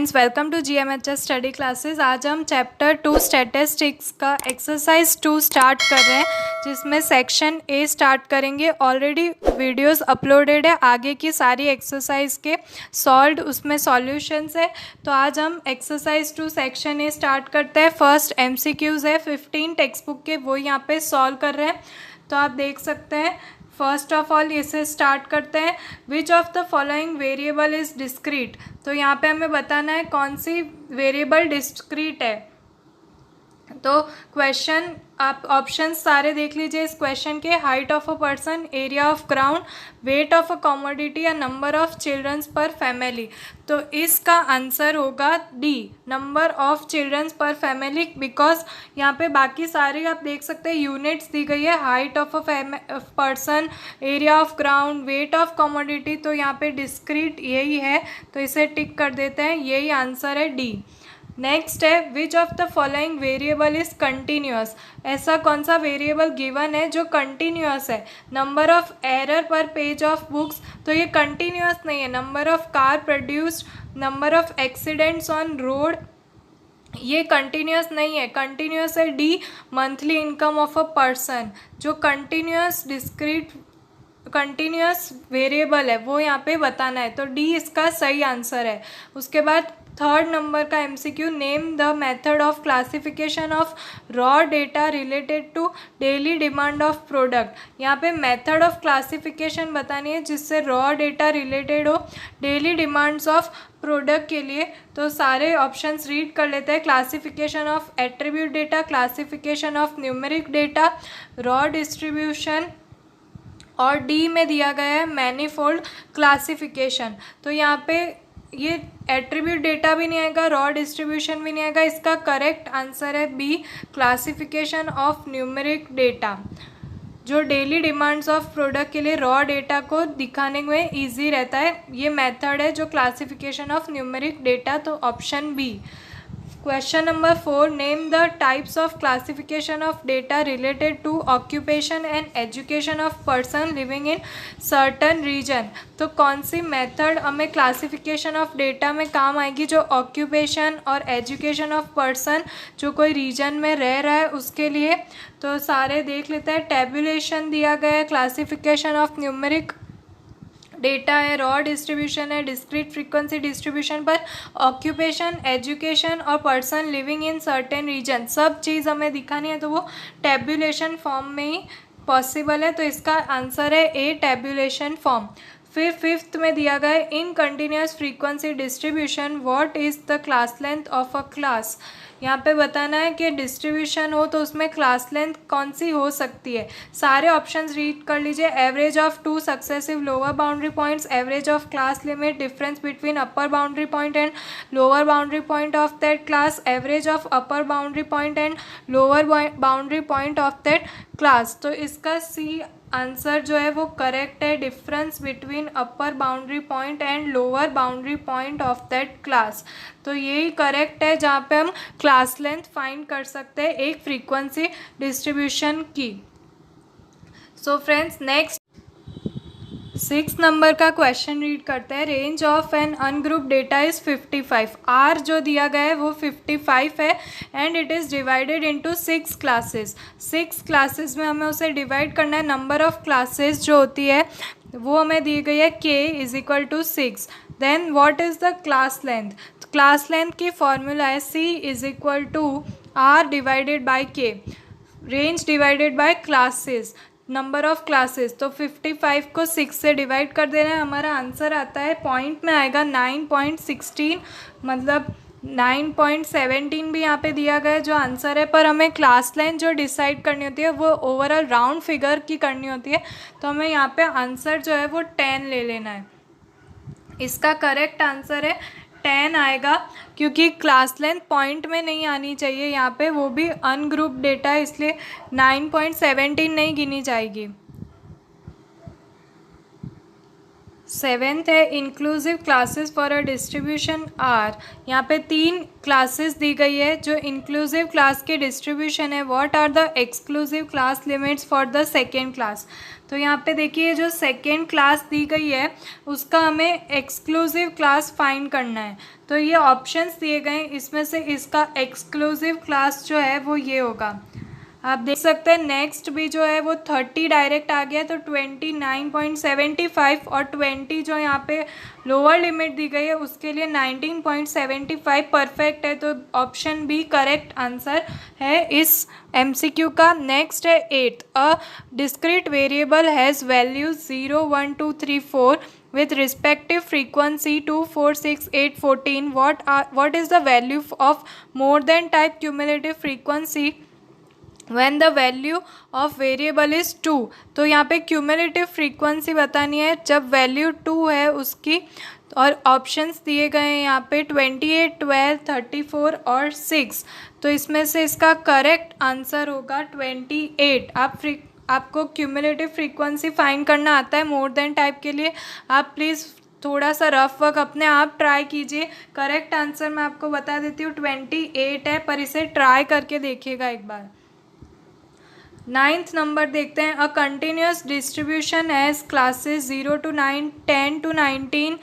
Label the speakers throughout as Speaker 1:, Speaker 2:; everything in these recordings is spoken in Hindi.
Speaker 1: Friends, welcome to GMHS study classes. आज हम चैप्टर 2 स्टैटिस्टिक्स का एक्सरसाइज 2 स्टार्ट कर रहे हैं, जिसमें सेक्शन ए स्टार्ट करेंगे। ऑलरेडी वीडियोस अपलोडेड है आगे की सारी एक्सरसाइज के सॉल्व्ड, उसमें सॉल्यूशंस है। तो आज हम एक्सरसाइज 2 सेक्शन ए स्टार्ट करते हैं। फर्स्ट MCQs है 15 टेक्स्ट बुक के, वो यहाँ पे सॉल्व कर रहे हैं। तो आप देख सकते हैं। फर्स्ट ऑफ ऑल इसे स्टार्ट करते हैं। विच of the following variable is discrete. तो यहाँ पे हमें बताना है कौन सी वेरिएबल डिस्क्रीट है। तो क्वेश्चन आप ऑप्शन सारे देख लीजिए इस क्वेश्चन के। Height of a person, area of ground, weight of a commodity या नंबर ऑफ चिल्ड्रंस पर फैमिली। तो इसका आंसर होगा डी, नंबर ऑफ चिल्ड्रंस पर फैमिली, बिकॉज यहाँ पे बाकी सारे आप देख सकते हैं यूनिट्स दी गई है। Height of a person, area of ground, weight of commodity, तो यहाँ पे डिस्क्रीट यही है। तो इसे टिक कर देते हैं, यही आंसर है डी। नेक्स्ट है विच of the following variable is continuous. ऐसा कौन सा वेरिएबल गिवन है जो कंटिन्यूअस है। नंबर ऑफ एरर पर पेज ऑफ बुक्स, तो ये कंटिन्यूअस नहीं है। Number of car produced, number of accidents on road, ये कंटिन्यूअस नहीं है। कंटिन्यूअस है D, monthly income of a person. जो कंटिन्यूअस वेरिएबल है वो यहाँ पे बताना है, तो डी इसका सही आंसर है। उसके बाद थर्ड नंबर का MCQ, name the method of classification of raw data related to daily demand of product. यहाँ पे मेथड ऑफ क्लासिफिकेशन बतानी है जिससे रॉ डेटा रिलेटेड हो डेली डिमांड्स ऑफ प्रोडक्ट के लिए। तो सारे ऑप्शंस रीड कर लेते हैं। Classification of attribute data, classification of numeric data, raw distribution, और डी में दिया गया है मैनीफोल्ड क्लासिफिकेशन। तो यहाँ पे ये एट्रीब्यूट डेटा भी नहीं आएगा, रॉ डिस्ट्रीब्यूशन भी नहीं आएगा। इसका करेक्ट आंसर है B, classification of numeric data, जो डेली डिमांड्स ऑफ प्रोडक्ट के लिए रॉ डेटा को दिखाने में इजी रहता है। ये मेथड है जो क्लासिफिकेशन ऑफ न्यूमेरिक डेटा, तो option B. Question number 4, name the types of classification of data related to occupation and education of person living in certain region. तो कौन सी मेथड हमें क्लासिफिकेशन ऑफ डेटा में काम आएगी जो ऑक्यूपेशन और एजुकेशन ऑफ पर्सन जो कोई रीजन में रह रहा है उसके लिए। तो सारे देख लेते हैं। टेबुलेशन दिया गया है, क्लासिफिकेशन ऑफ न्यूमेरिक डेटा है, रॉ डिस्ट्रीब्यूशन है, डिस्क्रीट फ्रीक्वेंसी डिस्ट्रीब्यूशन पर, ऑक्यूपेशन, एजुकेशन और person living in certain region, सब चीज़ हमें दिखानी है। तो वो टेबुलेशन फॉर्म में ही पॉसिबल है। तो इसका आंसर है ए, टेबुलेशन फॉर्म। फिर फिफ्थ में दिया गया है in continuous frequency distribution what is the class length of a class. यहाँ पे बताना है कि डिस्ट्रीब्यूशन हो तो उसमें क्लास लेंथ कौन सी हो सकती है। सारे ऑप्शंस रीड कर लीजिए। Average of 2 successive lower boundary points, average of class limit, difference between upper boundary point and lower boundary point of that class, average of upper boundary point and lower boundary point of that class. तो इसका सी आंसर जो है वो करेक्ट है, difference between upper boundary point and lower boundary point of that class. तो यही करेक्ट है जहाँ पे हम क्लास लेंथ फाइंड कर सकते हैं एक फ्रीक्वेंसी डिस्ट्रीब्यूशन की। सो फ्रेंड्स, नेक्स्ट 6 नंबर का क्वेश्चन रीड करते हैं। Range of an ungroup data is 55। R जो दिया गया है वो 55 है and it is divided into 6 classes. 6 classes में हमें उसे डिवाइड करना है। नंबर ऑफ क्लासेस जो होती है वो हमें दी गई है k = 6। Then what is the class length. Class length की फॉर्मूला है c = r divided by k, range divided by classes, number of classes. तो 55 को 6 से डिवाइड कर देना है, हमारा आंसर आता है पॉइंट में आएगा 9.16, मतलब 9.17 भी यहाँ पे दिया गया है जो आंसर है। पर हमें क्लास लेंथ जो डिसाइड करनी होती है वो ओवरऑल राउंड फिगर की करनी होती है। तो हमें यहाँ पे आंसर जो है वो 10 ले लेना है। इसका करेक्ट आंसर है 10 आएगा, क्योंकि क्लास लेंथ पॉइंट में नहीं आनी चाहिए यहाँ पे, वो भी अनग्रुप डेटा है, इसलिए 9.17 नहीं गिनी जाएगी। 7th है inclusive classes for a distribution are. यहाँ पे 3 क्लासेस दी गई है जो इंक्लूसिव क्लास के डिस्ट्रीब्यूशन है। What are the exclusive class limits for the second class. तो यहाँ पे देखिए जो सेकेंड क्लास दी गई है उसका हमें एक्सक्लूसिव क्लास फाइंड करना है। तो ये ऑप्शंस दिए गए हैं, इसमें से इसका एक्सक्लूसिव क्लास जो है वो ये होगा। आप देख सकते हैं नेक्स्ट भी जो है वो 30 डायरेक्ट आ गया, तो 29.75 और 20 जो यहाँ पे लोअर लिमिट दी गई है उसके लिए 19.75 परफेक्ट है। तो ऑप्शन बी करेक्ट आंसर है इस MCQ का। नेक्स्ट है 8th, a discrete variable has values 0, 1, 2, 3, 4 with respective frequency 2, 4, 6, 8, 14. What is the value of more than type cumulative frequency when the value of variable is 2। तो यहाँ पे क्यूमुलेटिव फ्रीक्वेंसी बतानी है जब वैल्यू 2 है उसकी, और ऑप्शंस दिए गए हैं यहाँ पे 28, 12, 34 और 6। तो इसमें से इसका करेक्ट आंसर होगा 28। आपको क्यूमुलेटिव फ्रीक्वेंसी फाइंड करना आता है मोर देन टाइप के लिए, आप प्लीज़ थोड़ा सा रफ वर्क अपने आप ट्राई कीजिए। करेक्ट आंसर मैं आपको बता देती हूँ 28 है, पर इसे ट्राई करके देखिएगा एक बार। 9th नंबर देखते हैं, a continuous distribution has classes 0 to 9, 10 to 19,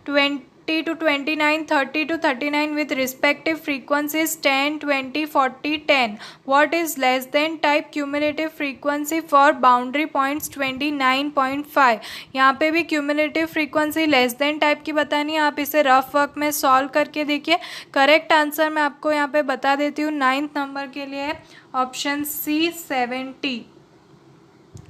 Speaker 1: 20 to 29, 30 to 39 with respective frequencies 10, 20, 40, 10. What is less than type cumulative frequency for boundary points 29.5। यहाँ पे भी cumulative frequency less than type की बतानी है, आप इसे रफ वर्क में सॉल्व करके देखिए। करेक्ट आंसर मैं आपको यहाँ पे बता देती हूँ 9th नंबर के लिए ऑप्शन सी 70।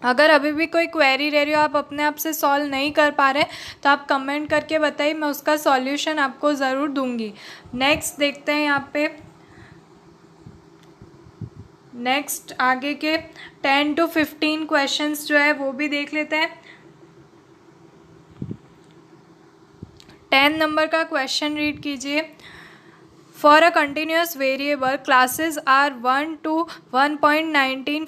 Speaker 1: अगर अभी भी कोई क्वेरी रह रही हो, आप अपने आप से सॉल्व नहीं कर पा रहे तो आप कमेंट करके बताइए, मैं उसका सॉल्यूशन आपको ज़रूर दूंगी। नेक्स्ट देखते हैं यहाँ पे, नेक्स्ट आगे के 10 to 15 क्वेश्चंस जो है वो भी देख लेते हैं। 10 नंबर का क्वेश्चन रीड कीजिए। For a continuous variable, classes are 1 to 1.95,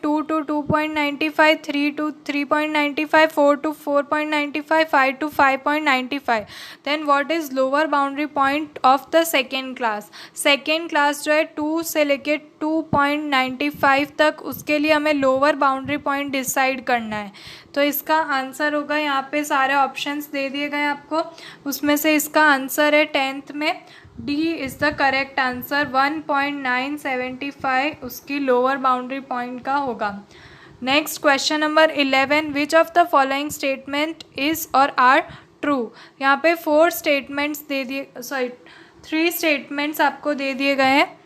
Speaker 1: 2 to 2.95, 3 to 3.95, 4 to 4.95, 5 to 5.95. Then what is lower boundary point of the second class? Second class जो है 2 से लेके 2.95 तक, उसके लिए हमें लोअर बाउंड्री पॉइंट डिसाइड करना है। तो इसका आंसर होगा, यहाँ पे सारे ऑप्शंस दे दिए गए आपको, उसमें से इसका आंसर है 10th में D is the correct answer. 1.975 उसकी लोअर बाउंड्री पॉइंट का होगा। Next question number 11, which of the following statement is और आर ट्रू। यहाँ पे 4 स्टेटमेंट्स दे दिए, 3 स्टेटमेंट्स आपको दे दिए गए हैं,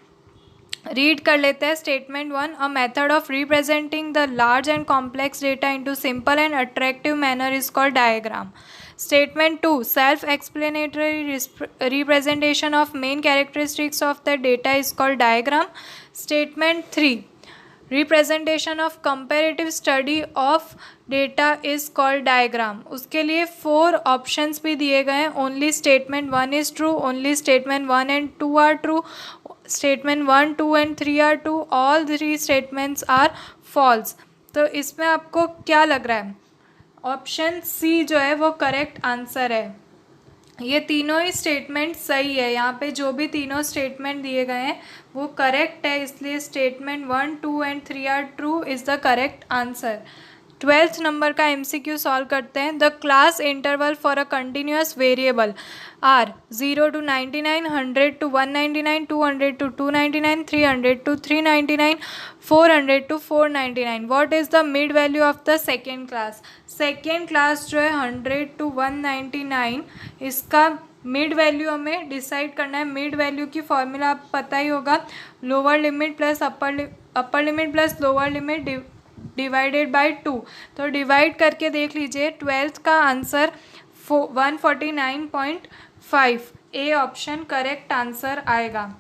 Speaker 1: रीड कर लेते हैं। Statement 1, a method of representing the large and complex data into simple and attractive manner is called diagram. Statement 2, self-explanatory representation of main characteristics of the data is called diagram. Statement 3, representation of comparative study of data is called diagram. उसके लिए 4 ऑप्शंस भी दिए गए हैं। Only statement 1 is true, only statement 1 and 2 are true, statement 1, 2 and 3 are true, all 3 statements are false। तो इसमें आपको क्या लग रहा है? ऑप्शन सी जो है वो करेक्ट आंसर है। ये तीनों ही स्टेटमेंट सही है, यहाँ पे जो भी तीनों स्टेटमेंट दिए गए हैं वो करेक्ट है, इसलिए statement 1, 2 and 3 are true is the correct answer. 12th number का MCQ सॉल्व करते हैं। The class interval for a continuous variable are 0 to 99, 100 to 199, 200 to 299, 300 to 399, 400 to 499। What is the mid value of the second class. Second class जो है 100 to 199, इसका मिड वैल्यू हमें डिसाइड करना है। मिड वैल्यू की फॉर्मूला आप पता ही होगा, lower limit plus upper limit plus lower limit divided by 2। तो डिवाइड करके देख लीजिए, 12th का answer 149.5, A option correct answer आएगा।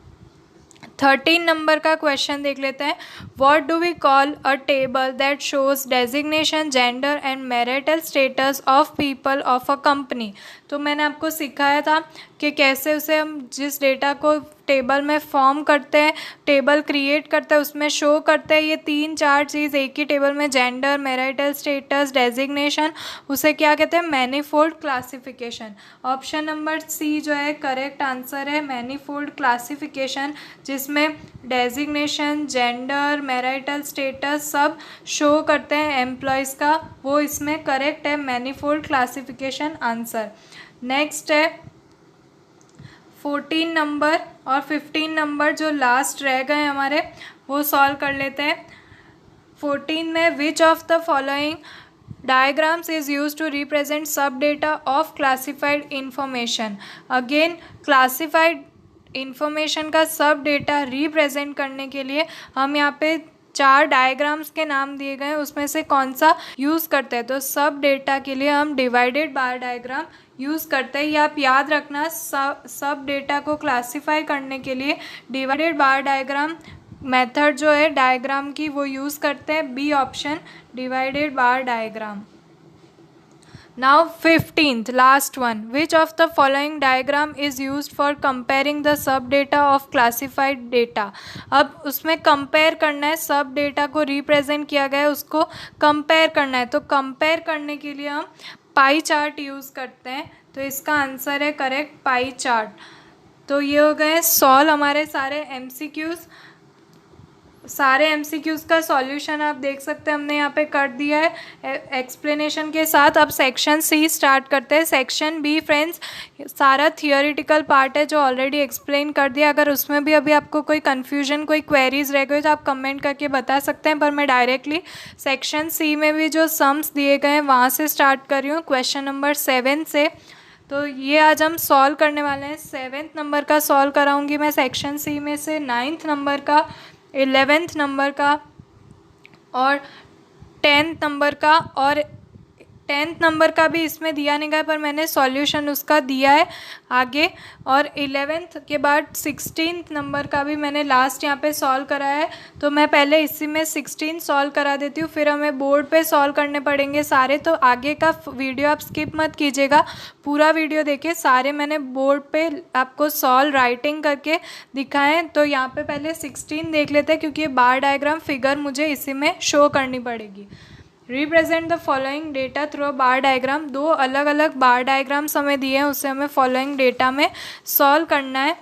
Speaker 1: 13 नंबर का क्वेश्चन देख लेते हैं। What do we call a table that shows designation, gender and marital status of people of a company. तो मैंने आपको सिखाया था कि कैसे उसे हम जिस डेटा को टेबल में फॉर्म करते हैं, टेबल क्रिएट करते हैं, उसमें शो करते हैं, ये 3-4 चीज़ एक ही टेबल में, जेंडर, मैरिटल स्टेटस, डेजिग्नेशन, उसे क्या कहते हैं, manifold classification. Option number C जो है करेक्ट आंसर है, मैनीफोल्ड क्लासिफिकेशन, जिसमें डेजिग्नेशन, जेंडर, मैरिटल स्टेटस सब शो करते हैं एम्प्लॉयज़ का, वो इसमें करेक्ट है, मैनीफोल्ड क्लासिफिकेशन आंसर। नेक्स्ट है 14 नंबर और 15 नंबर जो लास्ट रह गए हमारे, वो सॉल्व कर लेते हैं। 14 में which of the following diagrams is use to represent sub data of classified information. Again classified information का सब डेटा रिप्रेजेंट करने के लिए हम यहाँ पे 4 डायग्राम्स के नाम दिए गए हैं, उसमें से कौन सा यूज़ करते हैं। तो सब डेटा के लिए हम डिवाइडेड बार डायग्राम यूज़ करते हैं। ये आप याद रखना, सब डेटा को क्लासीफाई करने के लिए डिवाइडेड बार डायग्राम मेथड जो है डायग्राम की वो यूज़ करते हैं। B option, divided bar diagram. Now 15th last one, which of the following diagram is used for comparing the sub data of classified data। अब उसमें कंपेयर करना है, सब डेटा को रिप्रेजेंट किया गया है उसको कंपेयर करना है। तो कंपेयर करने के लिए हम पाई चार्ट यूज़ करते हैं, तो इसका आंसर है करेक्ट पाई चार्ट। तो ये हो गए सॉल्व हमारे सारे MCQs। सारे MCQs का सॉल्यूशन आप देख सकते हैं हमने यहाँ पे कर दिया है एक्सप्लेनेशन के साथ। अब सेक्शन सी स्टार्ट करते हैं। सेक्शन बी फ्रेंड्स सारा थियोरिटिकल पार्ट है जो ऑलरेडी एक्सप्लेन कर दिया। अगर उसमें भी अभी आपको कोई कन्फ्यूजन, कोई क्वेरीज रह गई तो आप कमेंट करके बता सकते हैं, पर मैं डायरेक्टली सेक्शन सी में भी जो सम्स दिए गए हैं वहाँ से स्टार्ट कर रही हूँ, क्वेश्चन नंबर 7 से। तो ये आज हम सॉल्व करने वाले हैं। 7th नंबर का सॉल्व कराऊंगी मैं सेक्शन सी में से, 9th नंबर का, 11th नंबर का और 10th नंबर का। और 10th नंबर का भी इसमें दिया नहीं गया पर मैंने सॉल्यूशन उसका दिया है आगे। और 11th के बाद 16th नंबर का भी मैंने लास्ट यहाँ पे सॉल्व कराया है। तो मैं पहले इसी में 16 सॉल्व करा देती हूँ, फिर हमें बोर्ड पे सॉल्व करने पड़ेंगे सारे। तो आगे का वीडियो आप स्किप मत कीजिएगा, पूरा वीडियो देखिए। सारे मैंने बोर्ड पे आपको सॉल्व राइटिंग करके दिखाएँ। तो यहाँ पे पहले 16 देख लेते हैं क्योंकि ये बार डायग्राम फिगर मुझे इसी में शो करनी पड़ेगी। Represent the following data through a bar diagram. 2 अलग अलग बार डायग्राम्स हमें दिए हैं, उसे हमें फॉलोइंग डेटा में सॉल्व करना है।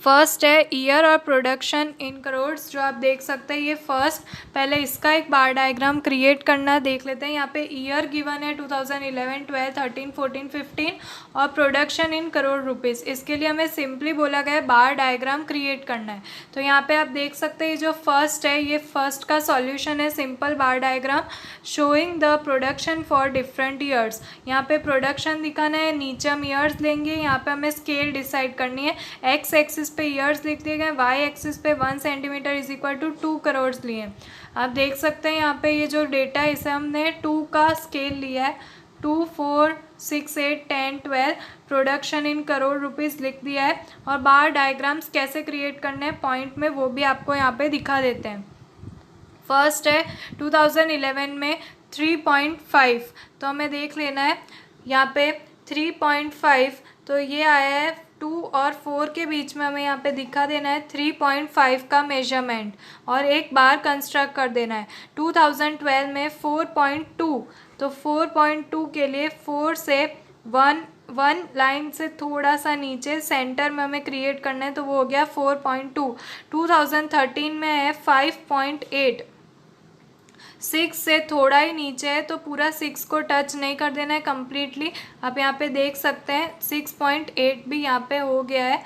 Speaker 1: फर्स्ट है ईयर और प्रोडक्शन इन करोड्स, जो आप देख सकते हैं ये फर्स्ट। पहले इसका एक बार डायग्राम क्रिएट करना देख लेते हैं। यहाँ पे ईयर गिवन है 2011, 12, 13, 14, 15 और प्रोडक्शन इन करोड़ रुपीज़। इसके लिए हमें सिंपली बोला गया है बार डायग्राम क्रिएट करना है। तो यहाँ पे आप देख सकते हैं ये जो फर्स्ट है, ये फर्स्ट का सॉल्यूशन है, simple bar diagram showing the production for different years. यहाँ पे प्रोडक्शन दिखाना है, नीचे हम ईयर्स लेंगे, यहाँ पे हमें स्केल डिसाइड करनी है। एक्स एक्सिस पे ईयर्स लिख दिए गए, वाई एक्सिस पे 1 centimetre is equal to 2 crore लिए। आप देख सकते हैं यहाँ पे ये जो डेटा है इसे हमने 2 का स्केल लिया है, 2, 4, 6, 8, 10, 12 प्रोडक्शन इन करोड़ रुपीज़ लिख दिया है। और बार डायग्राम्स कैसे क्रिएट करने हैं पॉइंट में वो भी आपको यहाँ पे दिखा देते हैं। फर्स्ट है 2011 में 3.5, तो हमें देख लेना है यहाँ पे 3.5, तो ये आया है 2 और 4 के बीच में हमें यहाँ पे दिखा देना है 3.5 का मेजरमेंट और एक बार कंस्ट्रक्ट कर देना है। 2012 में 4.2, तो 4.2 के लिए 4 से 1 लाइन से थोड़ा सा नीचे सेंटर में हमें क्रिएट करना है, तो वो हो गया 4.2। 2013 में है 5.8, 6 से थोड़ा ही नीचे है, तो पूरा 6 को टच नहीं कर देना है कम्प्लीटली। आप यहाँ पे देख सकते हैं 6.8 भी यहाँ पे हो गया है।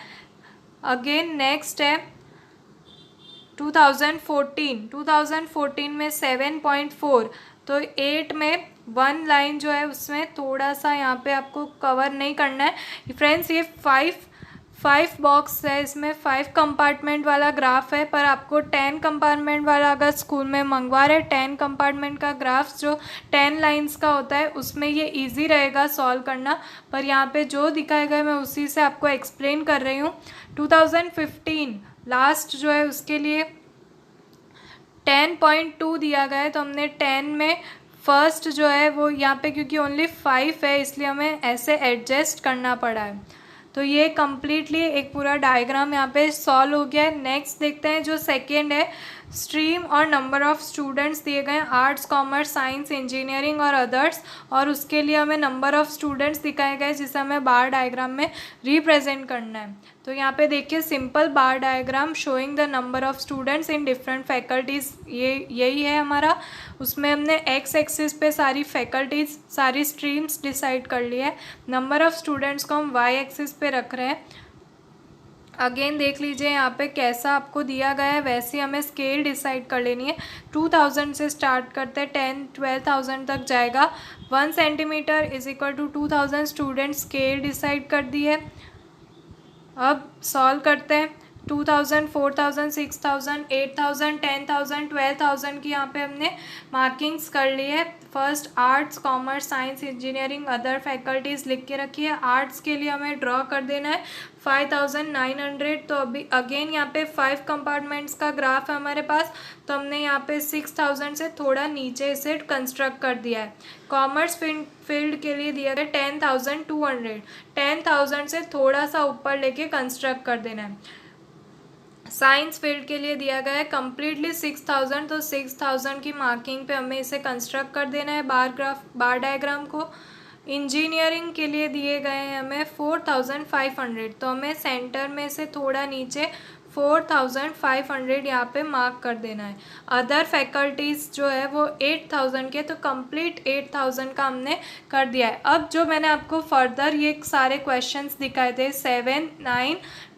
Speaker 1: अगेन नेक्स्ट है 2014 में 7.4, तो 8 में 1 लाइन जो है उसमें थोड़ा सा यहाँ पे आपको कवर नहीं करना है फ्रेंड्स। ये 5 बॉक्स है, इसमें 5 कंपार्टमेंट वाला ग्राफ है, पर आपको 10 कंपार्टमेंट वाला अगर स्कूल में मंगवा रहे 10 कंपार्टमेंट का ग्राफ जो 10 लाइंस का होता है उसमें ये इजी रहेगा सॉल्व करना। पर यहाँ पे जो दिखाया गया मैं उसी से आपको एक्सप्लेन कर रही हूँ। 2015 लास्ट जो है उसके लिए 10.2 दिया गया है, तो हमने 10 में फर्स्ट जो है वो यहाँ पे क्योंकि ओनली 5 है इसलिए हमें ऐसे एडजस्ट करना पड़ा है। तो ये कम्प्लीटली एक पूरा डायग्राम यहाँ पे सॉल्व हो गया है। नेक्स्ट देखते हैं जो सेकेंड है, स्ट्रीम और नंबर ऑफ़ स्टूडेंट्स दिए गए हैं, आर्ट्स, कॉमर्स, साइंस, इंजीनियरिंग और अदर्स, और उसके लिए हमें नंबर ऑफ़ स्टूडेंट्स दिखाए गए जिसे हमें बार डायग्राम में रिप्रेजेंट करना है। तो यहाँ पे देखिए simple bar diagram showing the number of students in different faculties, यही है हमारा। उसमें हमने एक्स एक्सिस पे सारी फैकल्टीज़, सारी स्ट्रीम्स डिसाइड कर ली है। नंबर ऑफ़ स्टूडेंट्स को हम वाई एक्सिस पे रख रहे हैं। अगेन देख लीजिए यहाँ पे कैसा आपको दिया गया है, वैसे हमें स्केल डिसाइड कर लेनी है। 2000 से स्टार्ट करते हैं, 10-12,000 तक जाएगा। 1 centimetre is equal to 2000 student, scale decide कर दी है। अब सॉल्व करते हैं। 2000, 4000, 6000, 8000, 10,000, 12,000 की यहाँ पे हमने मार्किंग्स कर ली है। First arts, commerce, science, engineering, other faculties लिख के रखी है। आर्ट्स के लिए हमें ड्रॉ कर देना है 5900। तो अभी अगेन यहाँ पे 5 कंपार्टमेंट्स का ग्राफ है हमारे पास, तो हमने यहाँ पे 6000 से थोड़ा नीचे इसे कंस्ट्रक्ट कर दिया है। कॉमर्स फील्ड के लिए दिया गया 10,200, 10,000 से थोड़ा सा ऊपर लेके कंस्ट्रक्ट कर देना है। साइंस फील्ड के लिए दिया गया है कम्प्लीटली 6000, तो 6000 की मार्किंग पे हमें इसे कंस्ट्रक्ट कर देना है बार डायग्राम को। इंजीनियरिंग के लिए दिए गए हैं हमें 4500, तो हमें सेंटर में से थोड़ा नीचे 4500 यहाँ पे मार्क कर देना है। अदर फैकल्टीज़ जो है वो 8000 के, तो कंप्लीट 8000 का हमने कर दिया है। अब जो मैंने आपको फर्दर ये सारे क्वेश्चंस दिखाए थे 7, 9,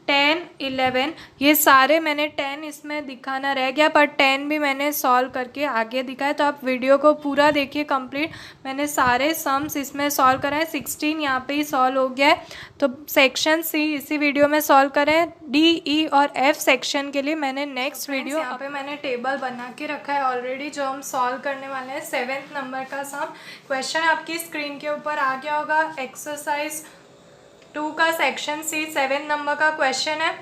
Speaker 1: 10, 11, ये सारे मैंने 10 इसमें दिखाना रह गया, पर 10 भी मैंने सॉल्व करके आगे दिखाया। तो आप वीडियो को पूरा देखिए कंप्लीट, मैंने सारे सम्स इसमें सॉल्व कराए। 16 यहाँ पे ही सॉल्व हो गया है। तो सेक्शन सी इसी वीडियो में सॉल्व करें। डी, ई और एफ सेक्शन के लिए मैंने नेक्स्ट वीडियो यहाँ पे मैंने टेबल बना के रखा है ऑलरेडी, जो हम सॉल्व करने वाले हैं। 7th नंबर का सम क्वेश्चन आपकी स्क्रीन के ऊपर आ गया होगा। एक्सरसाइज 2 का सेक्शन सी 7 नंबर का क्वेश्चन है।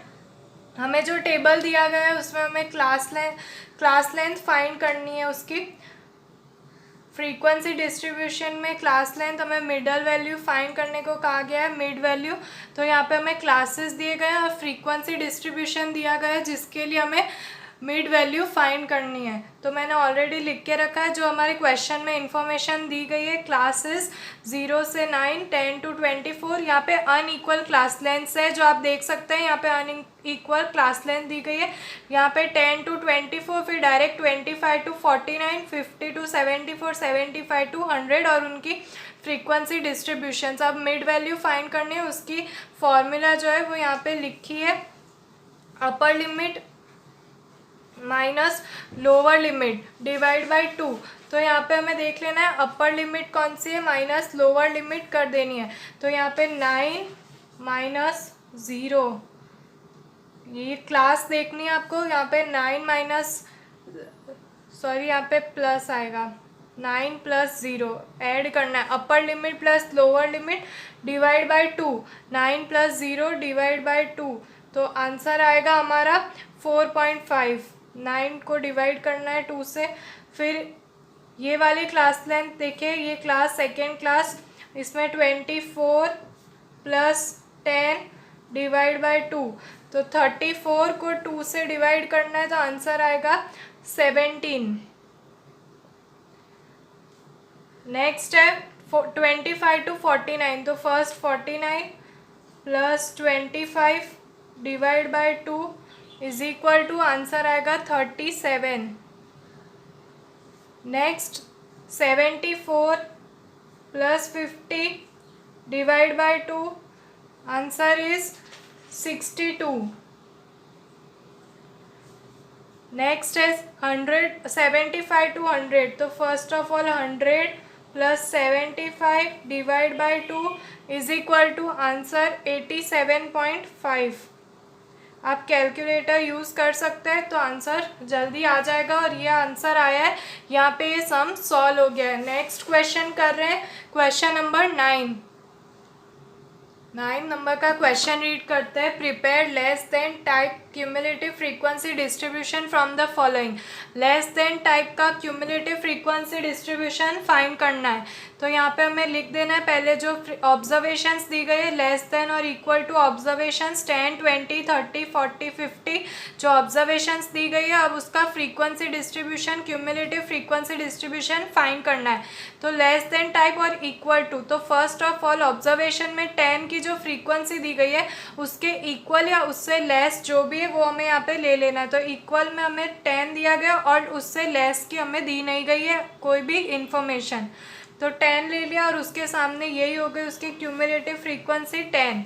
Speaker 1: हमें जो टेबल दिया गया है उसमें हमें क्लास लेंथ फाइंड करनी है उसकी। फ्रीक्वेंसी डिस्ट्रीब्यूशन में क्लास लेंथ हमें मिडल वैल्यू फाइंड करने को कहा गया है, मिड वैल्यू। तो यहाँ पे हमें क्लासेस दिए गए हैं और फ्रीक्वेंसी डिस्ट्रीब्यूशन दिया गया है जिसके लिए हमें मिड वैल्यू फाइंड करनी है। तो मैंने ऑलरेडी लिख के रखा है, जो हमारे क्वेश्चन में इंफॉर्मेशन दी गई है। क्लासेस 0 से 9, 10 to 24, यहाँ पे अनइक्वल क्लास लेंथ है जो आप देख सकते हैं। यहाँ पे अनइक्वल क्लास लेंथ दी गई है। यहाँ पे 10 to 24, फिर डायरेक्ट 25 to 49, 50 to 74, 75 to 100 और उनकी फ्रीक्वेंसी डिस्ट्रीब्यूशन। अब मिड वैल्यू फाइंड करनी है, उसकी फॉर्मूला जो है वो यहाँ पे लिखी है, upper limit minus lower limit divide by 2। तो यहाँ पे हमें देख लेना है अपर लिमिट कौन सी है, माइनस लोअर लिमिट कर देनी है। तो यहाँ पे 9 माइनस 0, ये क्लास देखनी है आपको। यहाँ पे 9 माइनस यहाँ पे प्लस आएगा, 9 प्लस 0 ऐड करना है। अपर limit plus lower limit divide by 2, 9 plus 0 divide by 2, तो आंसर आएगा हमारा 4.5। 9 को डिवाइड करना है 2 से। फिर ये वाली क्लास लेंथ देखिए, ये क्लास सेकेंड क्लास, इसमें 24 प्लस 10 डिवाइड बाई 2, तो 34 को 2 से डिवाइड करना है, तो आंसर आएगा 17। नेक्स्ट है 25 to 49, तो first 49 plus 25 divide by 2 is equal to answer आएगा 37। Next 74 plus 50 divide by 2, answer is 62। Next है 75 to 100, तो first of all 100 plus 75 divide by 2 is equal to answer 87.5। आप कैलकुलेटर यूज़ कर सकते हैं तो आंसर जल्दी आ जाएगा, और ये आंसर आया है। यहाँ पे ये सम सॉल्व हो गया है। नेक्स्ट क्वेश्चन कर रहे हैं, क्वेश्चन नंबर 9। 9 नंबर का क्वेश्चन रीड करते हैं। Prepare less than type cumulative frequency distribution from the following. Less than type का क्यूमुलेटिव फ्रीक्वेंसी डिस्ट्रीब्यूशन फाइंड करना है। तो यहाँ पे हमें लिख देना है पहले जो ऑब्जर्वेशंस दी गई है लेस देन और इक्वल टू ऑब्जर्वेशंस 10, 20, 30, 40, 50 जो ऑब्जर्वेशंस दी गई है, अब उसका frequency distribution cumulative frequency distribution find करना है। तो लेस देन टाइप और इक्वल टू, तो फर्स्ट ऑफ ऑल ऑब्जर्वेशन में 10 की जो फ्रीक्वेंसी दी गई है उसके इक्वल या उससे लेस जो भी है वो हमें यहाँ पे ले लेना है। तो इक्वल में हमें 10 दिया गया और उससे लेस की हमें दी नहीं गई है कोई भी इंफॉर्मेशन, तो 10 ले लिया और उसके सामने यही हो गई उसकी क्यूमुलेटिव फ्रीक्वेंसी 10।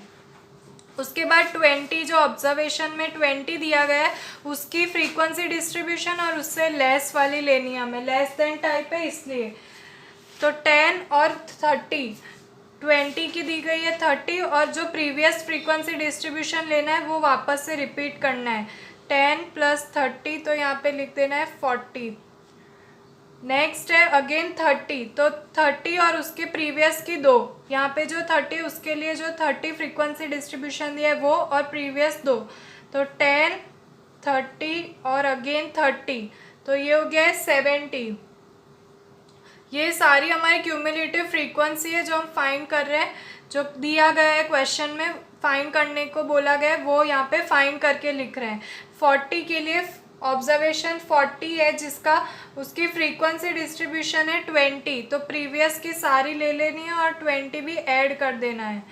Speaker 1: उसके बाद 20 जो ऑब्जर्वेशन में 20 दिया गया है उसकी फ्रीक्वेंसी डिस्ट्रीब्यूशन और उससे लेस वाली लेनी है हमें, लेस देन टाइप है इसलिए। तो 10 और 30, 20 की दी गई है 30 और जो प्रीवियस फ्रीक्वेंसी डिस्ट्रीब्यूशन लेना है वो वापस से रिपीट करना है 10 + 30, तो यहाँ पे लिख देना है 40। नेक्स्ट है अगेन 30, तो 30 और उसके प्रीवियस की 2, यहाँ पे जो 30 उसके लिए जो 30 फ्रीक्वेंसी डिस्ट्रीब्यूशन दिया है वो और प्रीवियस 2, तो 10, 30 और अगेन 30, तो ये हो गया है 70। ये सारी हमारी क्यूमुलेटिव फ्रीक्वेंसी है जो हम फाइंड कर रहे हैं, जो दिया गया है क्वेश्चन में फाइंड करने को बोला गया है वो यहाँ पे फाइंड करके लिख रहे हैं। 40 के लिए ऑब्जर्वेशन 40 है जिसका उसकी फ्रीक्वेंसी डिस्ट्रीब्यूशन है 20, तो प्रीवियस की सारी ले लेनी है और 20 भी ऐड कर देना है।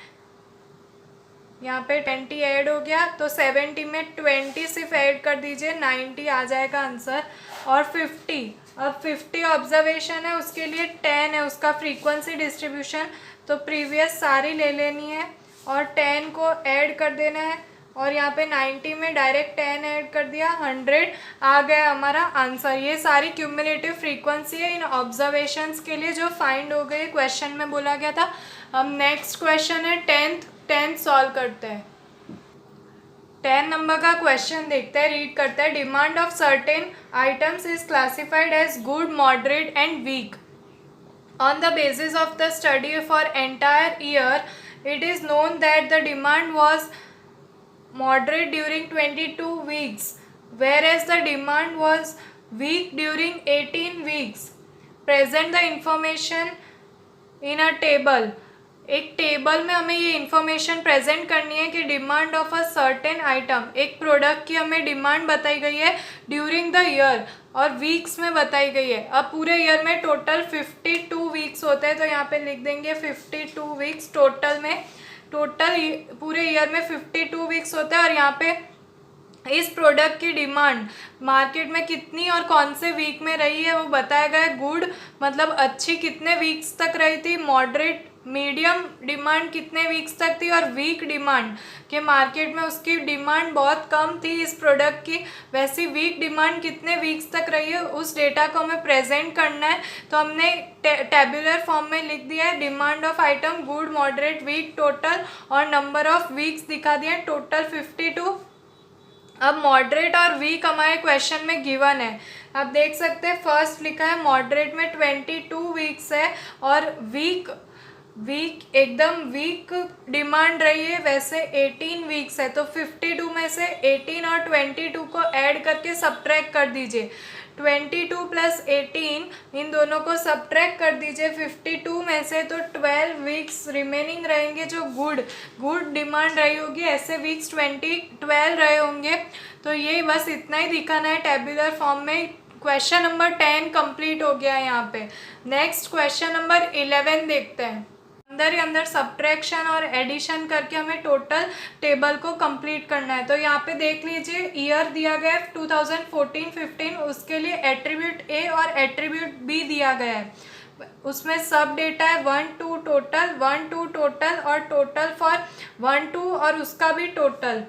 Speaker 1: यहाँ पे 20 ऐड हो गया तो 70 में 20 सिर्फ ऐड कर दीजिए, 90 आ जाएगा आंसर। और 50, अब 50 ऑब्जर्वेशन है उसके लिए 10 है उसका फ्रीक्वेंसी डिस्ट्रीब्यूशन, तो प्रीवियस सारी ले लेनी है और 10 को ऐड कर देना है और यहाँ पे 90 में डायरेक्ट 10 ऐड कर दिया, 100 आ गया हमारा आंसर। ये सारी क्यूमुलेटिव फ्रीक्वेंसी है इन ऑब्जर्वेशंस के लिए जो फाइंड हो गए क्वेश्चन में बोला गया था। अब नेक्स्ट क्वेश्चन है 10th सॉल्व करते हैं। 10 नंबर का क्वेश्चन देखते हैं, रीड करते हैं। Demand of certain items is classified as good, moderate and weak. On the basis of the study for entire year, it is known that the demand was moderate during 22 weeks, whereas the demand was weak during 18 weeks. Present the information in a table. एक टेबल में हमें ये इन्फॉर्मेशन प्रेजेंट करनी है कि demand of a certain item, एक प्रोडक्ट की हमें डिमांड बताई गई है ड्यूरिंग द ईयर और वीक्स में बताई गई है। अब पूरे ईयर में टोटल 52 वीक्स होते हैं, तो यहाँ पे लिख देंगे 52 वीक्स टोटल में, टोटल पूरे ईयर में 52 वीक्स होते हैं और यहाँ पे इस प्रोडक्ट की डिमांड मार्केट में कितनी और कौन से वीक में रही है वो बताया गया है। गुड मतलब अच्छी कितने वीक्स तक रही थी, मॉडरेट मीडियम डिमांड कितने वीक्स तक थी और वीक डिमांड के मार्केट में उसकी डिमांड बहुत कम थी इस प्रोडक्ट की, वैसी वीक डिमांड कितने वीक्स तक रही है उस डेटा को हमें प्रेजेंट करना है। तो हमने टेबुलर फॉर्म में लिख दिया है demand of item good, moderate, weak, total और नंबर ऑफ वीक्स दिखा दिया है, टोटल 52। अब मॉडरेट और वीक हमारे क्वेश्चन में गिवन है, आप देख सकते हैं फर्स्ट लिखा है मॉडरेट में 22 वीक्स है और वीक एकदम वीक डिमांड रही है वैसे 18 वीक्स है, तो 52 में से 18 और 22 को ऐड करके सब्ट्रैक्ट कर दीजिए। 22 + 18 इन दोनों को सब्ट्रैक्ट कर दीजिए 52 में से, तो 12 वीक्स रिमेनिंग रहेंगे जो गुड डिमांड रही होगी, ऐसे वीक्स 12 रहे होंगे। तो ये बस इतना ही दिखाना है टेबुलर फॉर्म में। क्वेश्चन नंबर 10 कंप्लीट हो गया है यहाँ पे। नेक्स्ट क्वेश्चन नंबर 11 देखते हैं। अंदर ही अंदर सब्ट्रैक्शन और एडिशन करके हमें टोटल टेबल को कंप्लीट करना है। तो यहाँ पे देख लीजिए ईयर दिया गया है 2014-15, उसके लिए एट्रीब्यूट ए और एट्रीब्यूट बी दिया गया है, उसमें सब डेटा है 1 2 टोटल, 1 2 टोटल और टोटल फॉर 1 2 और उसका भी टोटल।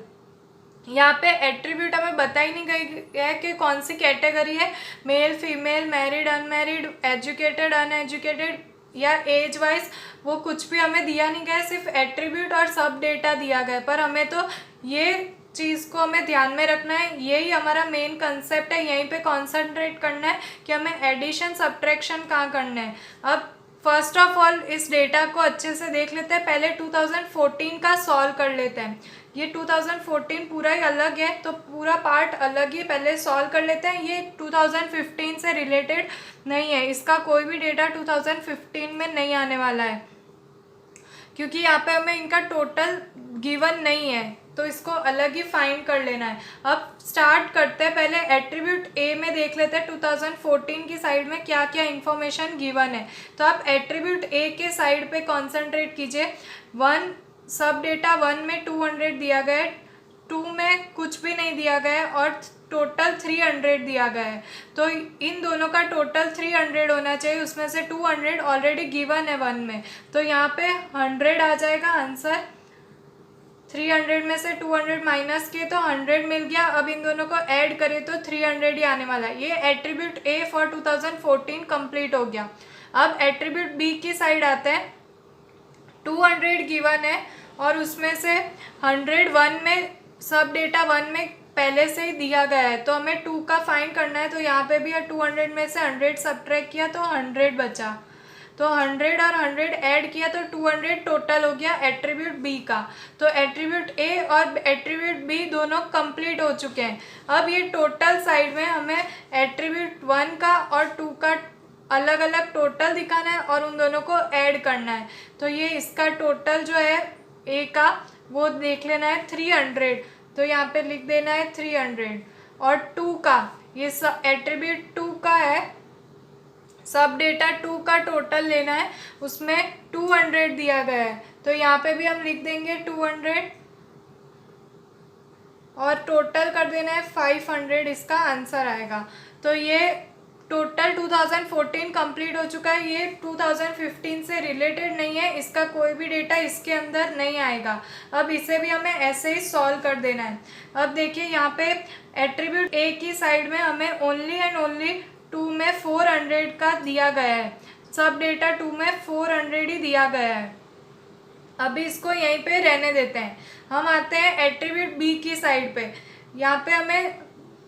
Speaker 1: यहाँ पे एट्रीब्यूट हमें बता ही नहीं गई है कि कौन सी कैटेगरी है, male, female, married, unmarried, educated, uneducated या एज वाइज, वो कुछ भी हमें दिया नहीं गया, सिर्फ एट्रीब्यूट और सब डेटा दिया गया है। पर हमें तो ये चीज़ को हमें ध्यान में रखना है, यही हमारा मेन कंसेप्ट है, यहीं पे कॉन्सेंट्रेट करना है कि हमें एडिशन सब्ट्रैक्शन कहाँ करना है। अब फर्स्ट ऑफ ऑल इस डेटा को अच्छे से देख लेते हैं। पहले 2014 का सॉल्व कर लेते हैं। ये 2014 पूरा ही अलग है, तो पूरा पार्ट अलग ही पहले सॉल्व कर लेते हैं। ये 2015 से रिलेटेड नहीं है, इसका कोई भी डेटा 2015 में नहीं आने वाला है, क्योंकि यहाँ पे हमें इनका टोटल गिवन नहीं है, तो इसको अलग ही फाइंड कर लेना है। अब स्टार्ट करते हैं। पहले एट्रीब्यूट ए में देख लेते हैं 2014 की साइड में क्या क्या इन्फॉर्मेशन गिवन है। तो आप एट्रीब्यूट ए के साइड पे कॉन्सेंट्रेट कीजिए। सब डेटा 1 में 200 दिया गया है, 2 में कुछ भी नहीं दिया गया है, और टोटल 300 दिया गया है। तो इन दोनों का टोटल 300 होना चाहिए, उसमें से 200 ऑलरेडी गिवन है 1 में, तो यहाँ पे 100 आ जाएगा आंसर। 300 में से 200 माइनस किए तो 100 मिल गया। अब इन दोनों को ऐड करें तो 300 ही आने वाला है। ये एट्रीब्यूट ए फॉर 2014 कंप्लीट हो गया। अब एट्रीब्यूट बी की साइड आते हैं। 200 गिवन है और उसमें से 101 में सब डेटा 1 में पहले से ही दिया गया है, तो हमें 2 का फाइंड करना है। तो यहाँ पे भी 200 में से 100 सब्ट्रैक्ट किया तो 100 बचा, तो 100 और 100 ऐड किया तो 200 टोटल हो गया एट्रीब्यूट बी का। तो एट्रीब्यूट ए और एट्रीब्यूट बी दोनों कंप्लीट हो चुके हैं। अब ये टोटल साइड में हमें एट्रीब्यूट 1 का और 2 का अलग अलग टोटल दिखाना है और उन दोनों को ऐड करना है। तो ये इसका टोटल जो है ए का वो देख लेना है 300, तो यहाँ पे लिख देना है 300। और 2 का, ये सब एट्रीब्यूट 2 का है, सब डेटा 2 का टोटल लेना है, उसमें 200 दिया गया है, तो यहाँ पे भी हम लिख देंगे 200 और टोटल कर देना है 500, इसका आंसर आएगा। तो ये टोटल 2014 कंप्लीट हो चुका है। ये 2015 से रिलेटेड नहीं है, इसका कोई भी डेटा इसके अंदर नहीं आएगा। अब इसे भी हमें ऐसे ही सॉल्व कर देना है। अब देखिए यहाँ पे एट्रीब्यूट ए की साइड में हमें ओनली एंड ओनली 2 में 400 का दिया गया है, सब डेटा 2 में 400 ही दिया गया है। अभी इसको यहीं पे रहने देते हैं। हम आते हैं एट्रीब्यूट बी की साइड पे। यहाँ पे हमें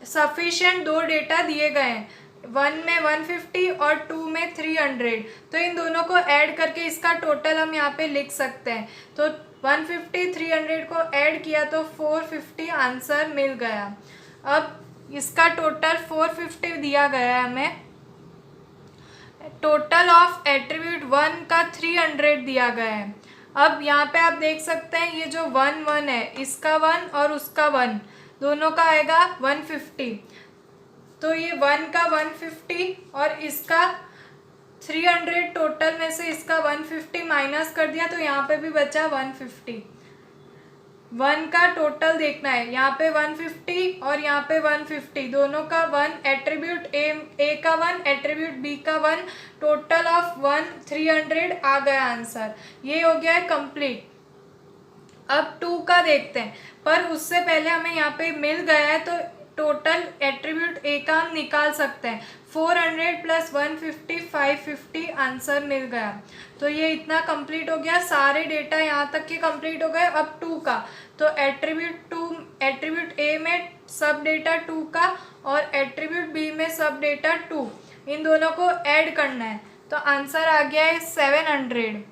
Speaker 1: सफिशिएंट 2 डेटा दिए गए हैं, 1 में 150 और 2 में 300, तो इन दोनों को ऐड करके इसका टोटल हम यहाँ पे लिख सकते हैं। तो 150 300 को ऐड किया तो 450 आंसर मिल गया। अब इसका टोटल 450 दिया गया है हमें। टोटल ऑफ एट्रीब्यूट 1 का 300 दिया गया है। अब यहाँ पे आप देख सकते हैं ये जो 1 है, इसका 1 और उसका 1 दोनों का आएगा 150, तो ये 1 का 150 और इसका 300, टोटल में से इसका 150 माइनस कर दिया तो यहाँ पे भी बचा 150। 1 का टोटल देखना है, यहाँ पे 150 और यहाँ पे 150, दोनों का 1, एट्रीब्यूट ए का 1, एट्रीब्यूट बी का 1, टोटल ऑफ 300 आ गया आंसर। ये हो गया है कंप्लीट। अब 2 का देखते हैं, पर उससे पहले हमें यहाँ पे मिल गया है तो टोटल एट्रीब्यूट ए का हम निकाल सकते हैं। 400 प्लस 150 550 आंसर मिल गया। तो ये इतना कंप्लीट हो गया, सारे डेटा यहाँ तक के कंप्लीट हो गए। अब 2 का, तो एट्रीब्यूट ए में सब डेटा 2 का और एट्रीब्यूट बी में सब डेटा 2, इन दोनों को ऐड करना है, तो आंसर आ गया है 700।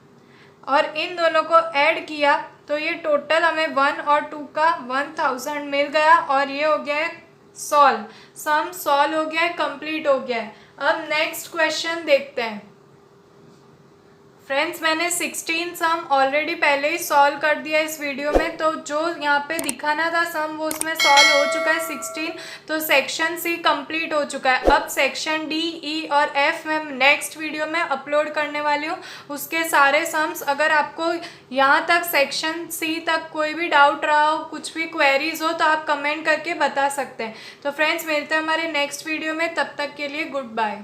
Speaker 1: और इन दोनों को ऐड किया तो ये टोटल हमें 1 और 2 का 1000 मिल गया और ये हो गया है सॉल्व। सम सॉल्व हो गया है, कंप्लीट हो गया है। अब नेक्स्ट क्वेश्चन देखते हैं। फ्रेंड्स, मैंने 16 सम ऑलरेडी पहले ही सॉल्व कर दिया इस वीडियो में, तो जो यहाँ पे दिखाना था सम वो उसमें सॉल्व हो चुका है 16, तो सेक्शन सी कंप्लीट हो चुका है। अब सेक्शन डी, ई और एफ मैं नेक्स्ट वीडियो में अपलोड करने वाली हूँ, उसके सारे सम्स। अगर आपको यहाँ तक सेक्शन सी तक कोई भी डाउट रहा हो, कुछ भी क्वेरीज हो, तो आप कमेंट करके बता सकते हैं। तो फ्रेंड्स, मिलते हैं हमारे नेक्स्ट वीडियो में, तब तक के लिए गुड बाय।